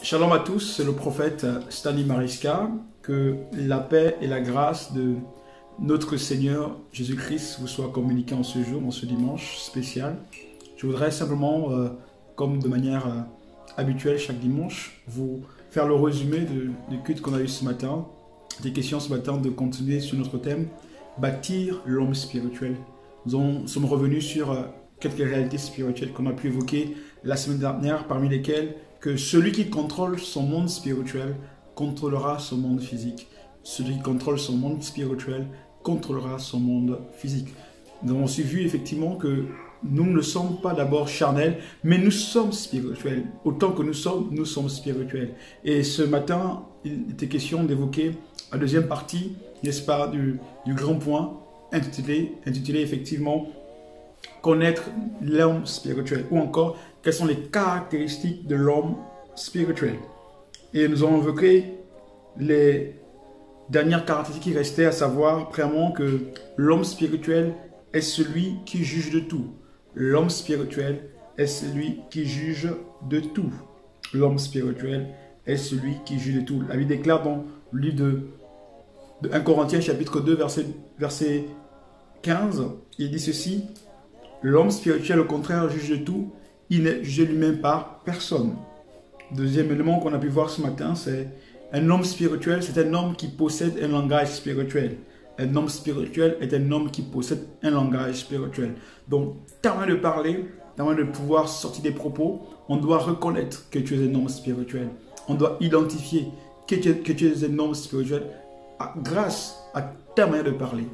Shalom à tous, c'est le prophète Stanley Mariska. Que la paix et la grâce de notre Seigneur Jésus-Christ vous soient communiquées en ce jour, en ce dimanche spécial. Je voudrais simplement, comme de manière habituelle chaque dimanche, vous faire le résumé du culte qu'on a eu ce matin, des questions ce matin, de continuer sur notre thème, bâtir l'homme spirituel. Nous sommes revenus sur quelques réalités spirituelles qu'on a pu évoquer la semaine dernière, parmi lesquelles que celui qui contrôle son monde spirituel contrôlera son monde physique. Celui qui contrôle son monde spirituel contrôlera son monde physique. Nous avons aussi vu effectivement que nous ne sommes pas d'abord charnels, mais nous sommes spirituels. Autant que nous sommes spirituels. Et ce matin, il était question d'évoquer la deuxième partie, n'est-ce pas, du grand point intitulé effectivement connaître l'homme spirituel, ou encore quelles sont les caractéristiques de l'homme spirituel. Et nous avons évoqué les dernières caractéristiques qui restaient, à savoir premièrement que l'homme spirituel est celui qui juge de tout. L'homme spirituel est celui qui juge de tout. L'homme spirituel est celui qui juge de tout. La Bible déclare dans le livre de 1 Corinthiens chapitre 2 verset 15, il dit ceci: l'homme spirituel au contraire juge de tout, il n'est jugé lui-même par personne. Deuxième élément qu'on a pu voir ce matin, c'est un homme spirituel, c'est un homme qui possède un langage spirituel. Un homme spirituel est un homme qui possède un langage spirituel. Donc, avant de parler, avant de pouvoir sortir des propos, on doit reconnaître que tu es un homme spirituel. On doit identifier que tu es un homme spirituel grâce à ta manière de parler.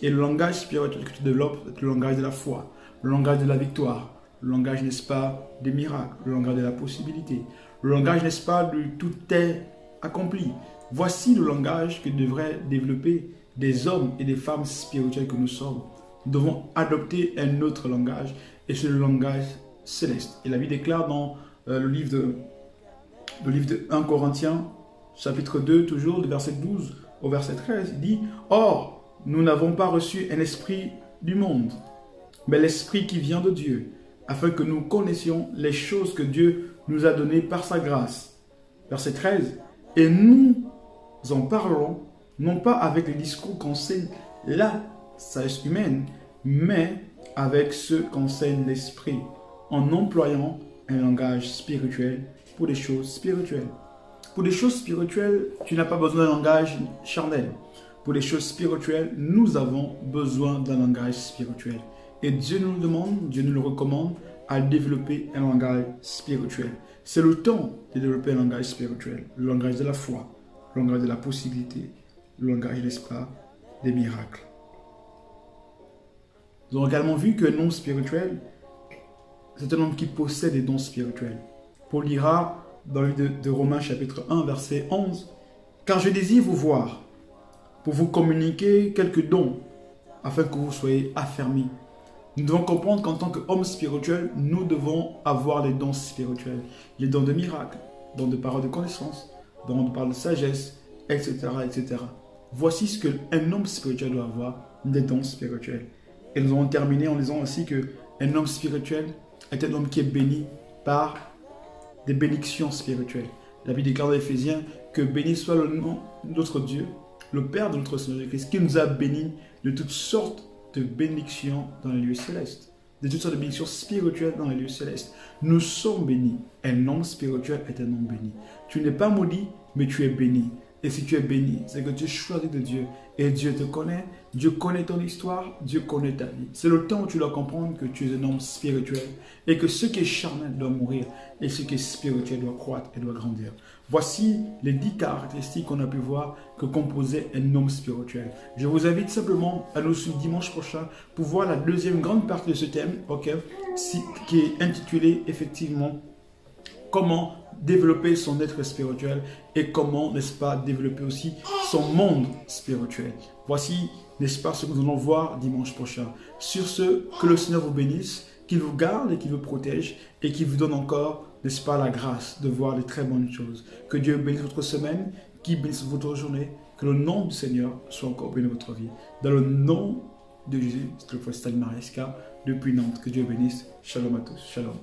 Et le langage spirituel que tu développes, c'est le langage de la foi, le langage de la victoire, le langage, n'est-ce pas, des miracles, le langage de la possibilité, le langage, n'est-ce pas, de tout est accompli. Voici le langage que devraient développer des hommes et des femmes spirituels que nous sommes. Nous devons adopter un autre langage, et c'est le langage céleste. Et la Bible déclare dans le livre de 1 Corinthiens, chapitre 2, toujours, de verset 12 au verset 13, il dit: or, nous n'avons pas reçu un esprit du monde, mais l'esprit qui vient de Dieu, afin que nous connaissions les choses que Dieu nous a données par sa grâce. Verset 13, et nous en parlons, non pas avec le discours qu'enseigne la sagesse humaine, mais avec ce qu'enseigne l'esprit, en employant un langage spirituel pour des choses spirituelles. Pour des choses spirituelles, tu n'as pas besoin d'un langage charnel. Pour les choses spirituelles, nous avons besoin d'un langage spirituel. Et Dieu nous demande, Dieu nous le recommande, à développer un langage spirituel. C'est le temps de développer un langage spirituel. Le langage de la foi, le langage de la possibilité, le langage, n'est-ce pas, des miracles. Nous avons également vu qu'un homme spirituel, c'est un homme qui possède des dons spirituels. Paul dira dans le livre de Romains chapitre 1 verset 11, « Car je désire vous voir, pour vous communiquer quelques dons, afin que vous soyez affermis. » Nous devons comprendre qu'en tant qu'homme spirituel, nous devons avoir des dons spirituels. Les dons de miracles, dons de paroles de connaissance, dons de paroles de sagesse, etc., etc. Voici ce qu'un homme spirituel doit avoir, des dons spirituels. Et nous allons terminer en disant aussi qu'un homme spirituel est un homme qui est béni par des bénédictions spirituelles. La Bible déclare dans Éphésiens que béni soit le nom de notre Dieu, le Père de notre Seigneur Jésus-Christ, qui nous a bénis de toutes sortes de bénédictions dans les lieux célestes, de toutes sortes de bénédictions spirituelles dans les lieux célestes. Nous sommes bénis. Un homme spirituel est un homme béni. Tu n'es pas maudit, mais tu es béni. Et si tu es béni, c'est que tu es choisi de Dieu. Et Dieu te connaît, Dieu connaît ton histoire, Dieu connaît ta vie. C'est le temps où tu dois comprendre que tu es un homme spirituel et que ce qui est charnel doit mourir et ce qui est spirituel doit croître et doit grandir. Voici les 10 caractéristiques qu'on a pu voir que composait un homme spirituel. Je vous invite simplement à nous suivre dimanche prochain pour voir la deuxième grande partie de ce thème, qui est intitulée effectivement comment développer son être spirituel et comment, n'est-ce pas, développer aussi son monde spirituel. Voici, n'est-ce pas, ce que nous allons voir dimanche prochain. Sur ce, que le Seigneur vous bénisse, qu'il vous garde et qu'il vous protège et qu'il vous donne encore, n'est-ce pas, la grâce de voir de très bonnes choses. Que Dieu bénisse votre semaine, qu'il bénisse votre journée, que le nom du Seigneur soit encore béni dans votre vie. Dans le nom de Jésus, c'est le prophète Stanley Mariska depuis Nantes. Que Dieu bénisse. Shalom à tous. Shalom.